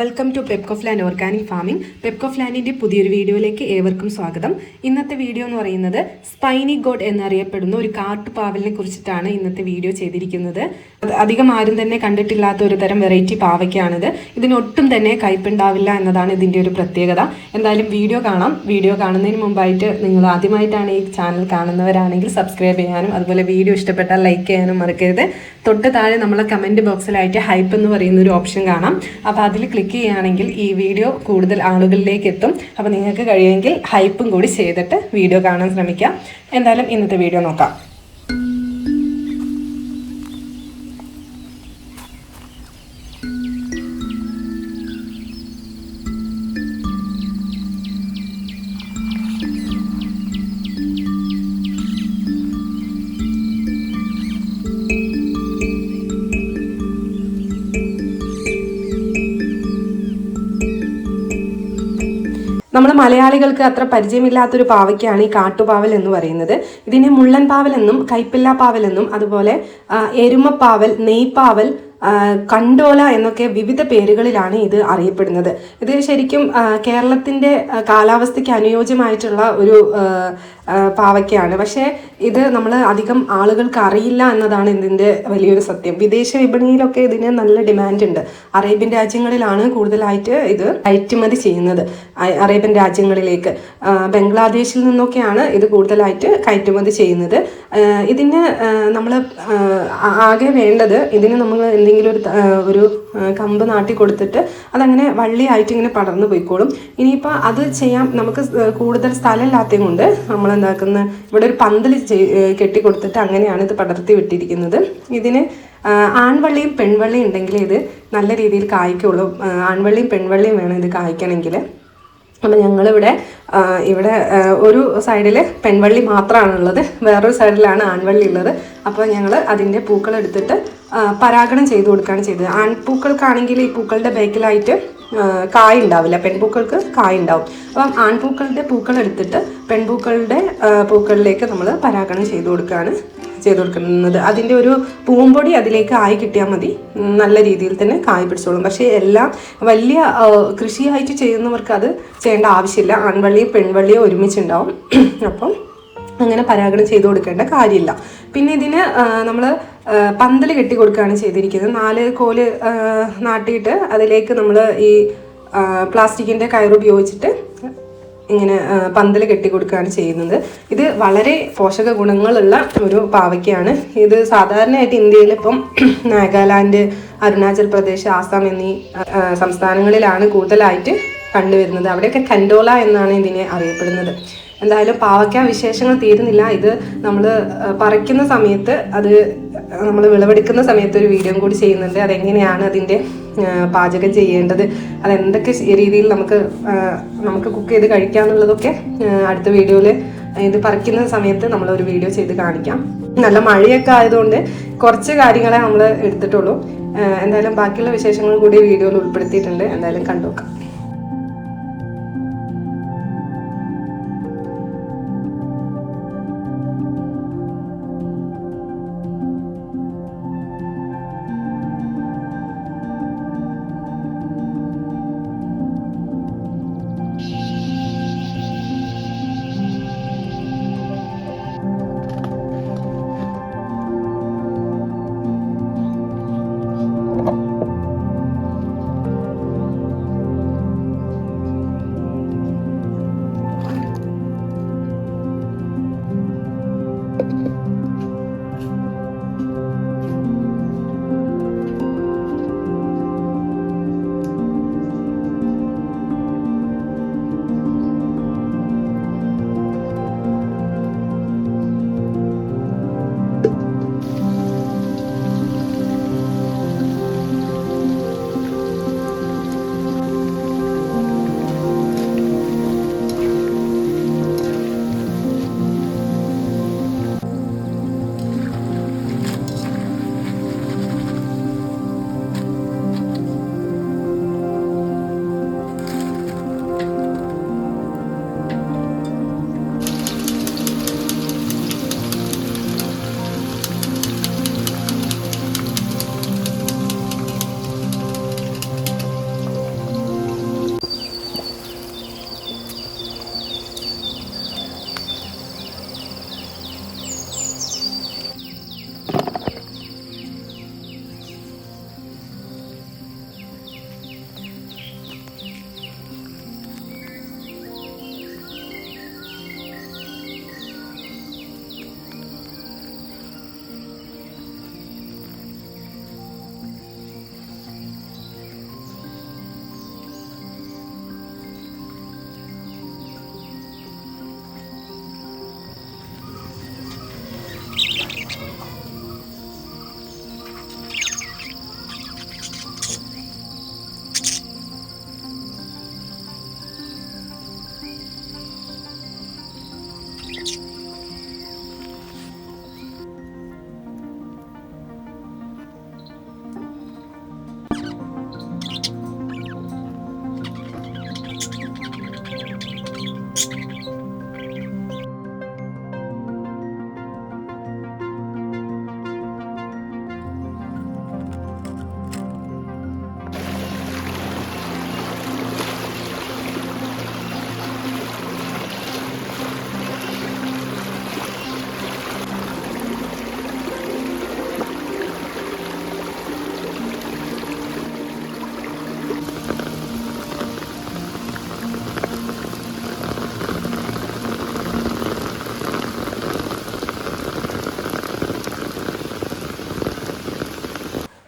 Welcome to പെപ്കോഫ്ലാൻഡ് organic farming. പെപ്കോഫ്ലാൻഡിൻ്റെ പുതിയൊരു വീഡിയോയിലേക്ക് ഏവർക്കും സ്വാഗതം. ഇന്നത്തെ വീഡിയോ എന്ന് പറയുന്നത് സ്പൈനി ഗോഡ് എന്നറിയപ്പെടുന്ന ഒരു കാട്ടുപാവലിനെ കുറിച്ചിട്ടാണ് ഇന്നത്തെ വീഡിയോ ചെയ്തിരിക്കുന്നത്. അധികം ആരും തന്നെ കണ്ടിട്ടില്ലാത്ത ഒരു തരം വെറൈറ്റി പാവയ്ക്കാണിത്. ഇതിനൊട്ടും തന്നെ കയ്പുണ്ടാവില്ല എന്നതാണ് ഇതിൻ്റെ ഒരു പ്രത്യേകത. എന്തായാലും വീഡിയോ കാണാം. വീഡിയോ കാണുന്നതിന് മുമ്പായിട്ട് നിങ്ങൾ ആദ്യമായിട്ടാണ് ഈ ചാനൽ കാണുന്നവരാണെങ്കിൽ സബ്സ്ക്രൈബ് ചെയ്യാനും അതുപോലെ വീഡിയോ ഇഷ്ടപ്പെട്ടാൽ ലൈക്ക് ചെയ്യാനും മറക്കരുത്. തൊട്ട് താഴെ നമ്മളെ കമൻറ്റ് ബോക്സിലായിട്ട് ഹൈപ്പ് എന്ന് പറയുന്ന ഒരു ഓപ്ഷൻ കാണാം. അപ്പോൾ അതിൽ ക്ലിക്ക് ചെയ്യുകയാണെങ്കിൽ ഈ വീഡിയോ കൂടുതൽ ആളുകളിലേക്ക് എത്തും. അപ്പോൾ നിങ്ങൾക്ക് കഴിയുമെങ്കിൽ ഹൈപ്പും കൂടി ചെയ്തിട്ട് വീഡിയോ കാണാൻ ശ്രമിക്കാം. എന്തായാലും ഇന്നത്തെ വീഡിയോ നോക്കാം. നമ്മൾ മലയാളികൾക്ക് അത്ര പരിചയമില്ലാത്തൊരു പാവയ്ക്കാണ് ഈ കാട്ടുപാവൽ എന്ന് പറയുന്നത്. ഇതിനെ മുള്ളൻ പാവൽ എന്നും കൈപ്പില്ല പാവൽ എന്നും അതുപോലെ എരുമപ്പാവൽ, നെയ്പാവൽ, കണ്ടോല എന്നൊക്കെ വിവിധ പേരുകളിലാണ് ഇത് അറിയപ്പെടുന്നത്. ഇത് ശരിക്കും കേരളത്തിൻ്റെ കാലാവസ്ഥയ്ക്ക് അനുയോജ്യമായിട്ടുള്ള ഒരു പാവയ്ക്കാണ്. പക്ഷേ ഇത് നമ്മൾ അധികം ആളുകൾക്ക് അറിയില്ല എന്നതാണ് ഇതിൻ്റെ വലിയൊരു സത്യം. വിദേശ വിപണിയിലൊക്കെ ഇതിന് നല്ല ഡിമാൻഡ് ഉണ്ട്. അറേബ്യൻ രാജ്യങ്ങളിലാണ് കൂടുതലായിട്ട് ഇത് കയറ്റുമതി ചെയ്യുന്നത്. അറേബ്യൻ രാജ്യങ്ങളിലേക്ക് ബംഗ്ലാദേശിൽ നിന്നൊക്കെയാണ് ഇത് കൂടുതലായിട്ട് കയറ്റുമതി ചെയ്യുന്നത്. ഇതിന് നമ്മൾ ആകെ വേണ്ടത്, ഇതിന് നമ്മൾ എന്തെങ്കിലും ഒരു കമ്പ് നാട്ടി കൊടുത്തിട്ട് അതങ്ങനെ വള്ളിയായിട്ട് ഇങ്ങനെ പടർന്നു പോയിക്കോളും. ഇനിയിപ്പോൾ അത് ചെയ്യാൻ നമുക്ക് കൂടുതൽ സ്ഥലമില്ലാത്തത് കൊണ്ട് നമ്മൾ എന്താക്കുന്ന ഇവിടെ ഒരു പന്തൽ കെട്ടിക്കൊടുത്തിട്ട് അങ്ങനെയാണ് ഇത് പടർത്തി വിട്ടിരിക്കുന്നത്. ഇതിന് ആൺവള്ളിയും പെൺവള്ളിയും ഉണ്ടെങ്കിൽ ഇത് നല്ല രീതിയിൽ കായ്ക്കുള്ളൂ. ആൺവള്ളിയും പെൺവള്ളിയും വേണം ഇത് കായ്ക്കണമെങ്കിൽ. അപ്പം ഞങ്ങളിവിടെ ഒരു സൈഡിൽ പെൺവള്ളി മാത്രമാണുള്ളത്, വേറൊരു സൈഡിലാണ് ആൺവള്ളി ഉള്ളത്. അപ്പോൾ ഞങ്ങൾ അതിൻ്റെ പൂക്കളെടുത്തിട്ട് പരാഗണം ചെയ്ത് കൊടുക്കുകയാണ് ചെയ്തത്. ആൺപൂക്കൾക്കാണെങ്കിൽ ഈ പൂക്കളുടെ ബാക്കിലായിട്ട് കായ് ഉണ്ടാവില്ല, പെൺപൂക്കൾക്ക് കായ് ഉണ്ടാവും. അപ്പം ആൺപൂക്കളുടെ പൂക്കളെടുത്തിട്ട് പെൺപൂക്കളുടെ പൂക്കളിലേക്ക് നമ്മൾ പരാഗണം ചെയ്ത് കൊടുക്കുന്നത്. അതിൻ്റെ ഒരു പൂമ്പൊടി അതിലേക്ക് ആയി കിട്ടിയാൽ മതി, നല്ല രീതിയിൽ തന്നെ കായ് പിടിച്ചോളും. പക്ഷേ എല്ലാം വലിയ കൃഷിയായിട്ട് ചെയ്യുന്നവർക്ക് അത് ചെയ്യേണ്ട ആവശ്യമില്ല. ആൺവള്ളിയും പെൺവള്ളിയും ഒരുമിച്ചുണ്ടാവും. അപ്പം അങ്ങനെ പരാഗണം ചെയ്ത് കൊടുക്കേണ്ട കാര്യമില്ല. പിന്നെ ഇതിന് നമ്മൾ പന്തൽ കെട്ടി കൊടുക്കുകയാണ് ചെയ്തിരിക്കുന്നത്. 4 കോല് നാട്ടിയിട്ട് അതിലേക്ക് നമ്മൾ ഈ പ്ലാസ്റ്റിക്കിൻ്റെ കയറുപയോഗിച്ചിട്ട് ഇങ്ങനെ പന്തൽ കെട്ടി കൊടുക്കുകയാണ് ചെയ്യുന്നത്. ഇത് വളരെ പോഷക ഗുണങ്ങളുള്ള ഒരു പാവയ്ക്കാണ്. ഇത് സാധാരണയായിട്ട് ഇന്ത്യയിൽ ഇപ്പം നാഗാലാൻഡ്, അരുണാചൽ പ്രദേശ്, ആസാം എന്നീ സംസ്ഥാനങ്ങളിലാണ് കൂടുതലായിട്ട് കണ്ടുവരുന്നത്. അവിടെയൊക്കെ കണ്ടോല എന്നാണ് ഇതിനെ അറിയപ്പെടുന്നത്. എന്തായാലും പാവയ്ക്ക വിശേഷങ്ങൾ തീരുന്നില്ല. ഇത് നമ്മൾ പറിക്കുന്ന സമയത്ത്, അത് നമ്മൾ വിളവെടുക്കുന്ന സമയത്ത് ഒരു വീഡിയോ കൂടി ചെയ്യുന്നുണ്ട്. അതെങ്ങനെയാണ് അതിൻ്റെ പാചകം ചെയ്യേണ്ടത്, അതെന്തൊക്കെ രീതിയിൽ നമുക്ക് കുക്ക് ചെയ്ത് കഴിക്കാമെന്നുള്ളതൊക്കെ അടുത്ത വീഡിയോയിൽ ഇത് പറിക്കുന്ന സമയത്ത് നമ്മളൊരു വീഡിയോ ചെയ്ത് കാണിക്കാം. നല്ല മഴയൊക്കെ ആയതുകൊണ്ട് കുറച്ച് കാര്യങ്ങളെ നമ്മൾ എടുത്തിട്ടുള്ളൂ. എന്തായാലും ബാക്കിയുള്ള വിശേഷങ്ങൾ കൂടി വീഡിയോയിൽ ഉൾപ്പെടുത്തിയിട്ടുണ്ട്. എന്തായാലും കണ്ടുനോക്കാം.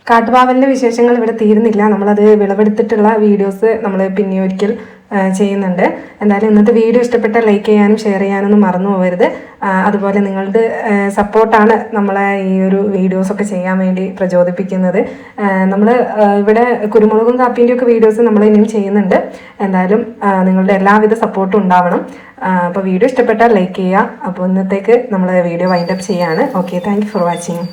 കാട്ടുപാവലിൻ്റെ വിശേഷങ്ങൾ ഇവിടെ തീരുന്നില്ല. നമ്മളത് വിളവെടുത്തിട്ടുള്ള വീഡിയോസ് നമ്മൾ പിന്നെ ഒരിക്കൽ ചെയ്യുന്നുണ്ട്. എന്തായാലും ഇന്നത്തെ വീഡിയോ ഇഷ്ടപ്പെട്ടാൽ ലൈക്ക് ചെയ്യാനും ഷെയർ ചെയ്യാനൊന്നും മറന്നു പോകരുത്. അതുപോലെ നിങ്ങളുടെ സപ്പോർട്ടാണ് നമ്മളെ ഈ ഒരു വീഡിയോസൊക്കെ ചെയ്യാൻ വേണ്ടി പ്രചോദിപ്പിക്കുന്നത്. നമ്മൾ ഇവിടെ കുരുമുളകും കാപ്പീൻ്റെയും ഒക്കെ വീഡിയോസ് നമ്മൾ ഇനിയും ചെയ്യുന്നുണ്ട്. എന്തായാലും നിങ്ങളുടെ എല്ലാവിധ സപ്പോർട്ടും ഉണ്ടാവണം. അപ്പോൾ വീഡിയോ ഇഷ്ടപ്പെട്ടാൽ ലൈക്ക് ചെയ്യുക. അപ്പോൾ ഇന്നത്തേക്ക് നമ്മൾ വീഡിയോ വൈൻഡപ്പ് ചെയ്യാണ്. Okay, thank you for watching.